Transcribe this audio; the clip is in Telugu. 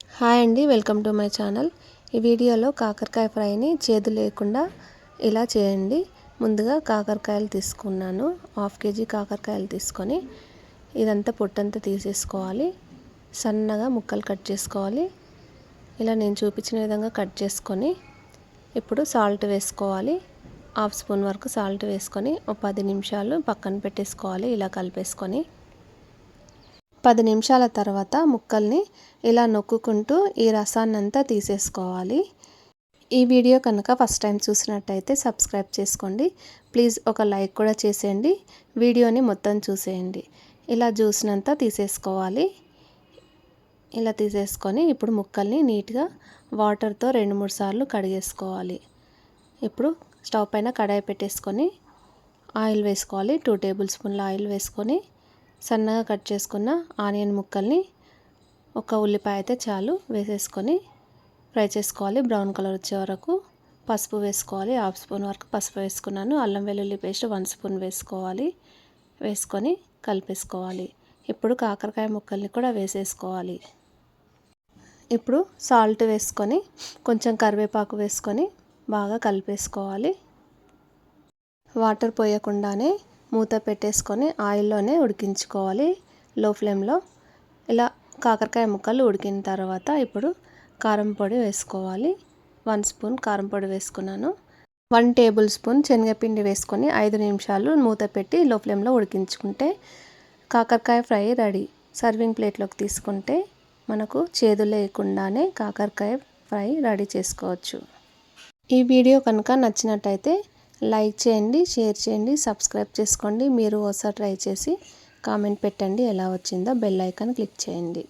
హాయ్ అండి, వెల్కమ్ టు మై ఛానల్. ఈ వీడియోలో కాకరకాయ ఫ్రైని చేదు లేకుండా ఇలా చేయండి. ముందుగా కాకరకాయలు తీసుకున్నాను. 1/2 kg కాకరకాయలు తీసుకొని ఇదంతా పొట్టంతా తీసేసుకోవాలి. సన్నగా ముక్కలు కట్ చేసుకోవాలి. ఇలా నేను చూపించిన విధంగా కట్ చేసుకొని ఇప్పుడు సాల్ట్ వేసుకోవాలి. 1/2 స్పూన్ వరకు సాల్ట్ వేసుకొని ఒక 10 నిమిషాలు పక్కన పెట్టేసుకోవాలి. ఇలా కలిపేసుకొని 10 నిమిషాల తర్వాత ముక్కల్ని ఇలా నొక్కుకుంటూ ఈ రసాన్నంతా తీసేసుకోవాలి. ఈ వీడియో కనుక ఫస్ట్ టైం చూసినట్టయితే సబ్స్క్రైబ్ చేసుకోండి. ప్లీజ్ ఒక లైక్ కూడా చేసేయండి. వీడియోని మొత్తం చూసేయండి. ఇలా జ్యూస్నంతా తీసేసుకోవాలి. ఇలా తీసేసుకొని ఇప్పుడు ముక్కల్ని నీట్గా వాటర్తో 2-3 సార్లు కడిగేసుకోవాలి. ఇప్పుడు స్టవ్ పైన కడాయి పెట్టేసుకొని ఆయిల్ వేసుకోవాలి. 2 టేబుల్ స్పూన్ల ఆయిల్ వేసుకొని సన్నగా కట్ చేసుకున్న ఆనియన్ ముక్కల్ని, ఒక ఉల్లిపాయ అయితే చాలు, వేసేసుకొని ఫ్రై చేసుకోవాలి. బ్రౌన్ కలర్ వచ్చే వరకు. పసుపు వేసుకోవాలి. 1/2 స్పూన్ వరకు పసుపు వేసుకున్నాను. అల్లం వెల్లుల్లి పేస్ట్ 1 స్పూన్ వేసుకోవాలి. వేసుకొని కలిపేసుకోవాలి. ఇప్పుడు కాకరకాయ ముక్కల్ని కూడా వేసేసుకోవాలి. ఇప్పుడు సాల్ట్ వేసుకొని కొంచెం కరివేపాకు వేసుకొని బాగా కలిపేసుకోవాలి. వాటర్ పోయకుండానే మూత పెట్టేసుకొని ఆయిల్లోనే ఉడికించుకోవాలి లో ఫ్లేమ్లో. ఇలా కాకరకాయ ముక్కలు ఉడికిన తర్వాత ఇప్పుడు కారం పొడి వేసుకోవాలి. 1 స్పూన్ కారం పొడి వేసుకున్నాను. 1 టేబుల్ స్పూన్ శనగపిండి వేసుకొని 5 నిమిషాలు మూత పెట్టి లో ఫ్లేమ్లో ఉడికించుకుంటే కాకరకాయ ఫ్రై రెడీ. సర్వింగ్ ప్లేట్లోకి తీసుకుంటే మనకు చేదు లేకుండానే కాకరకాయ ఫ్రై రెడీ చేసుకోవచ్చు. ఈ వీడియో కనుక నచ్చినట్టయితే లైక్ చేయండి, షేర్ చేయండి, సబ్స్క్రైబ్ చేసుకోండి. మీరు ఒకసారి ట్రై చేసి కామెంట్ పెట్టండి ఎలా వచ్చిందో. బెల్ ఐకాన్ క్లిక్ చేయండి.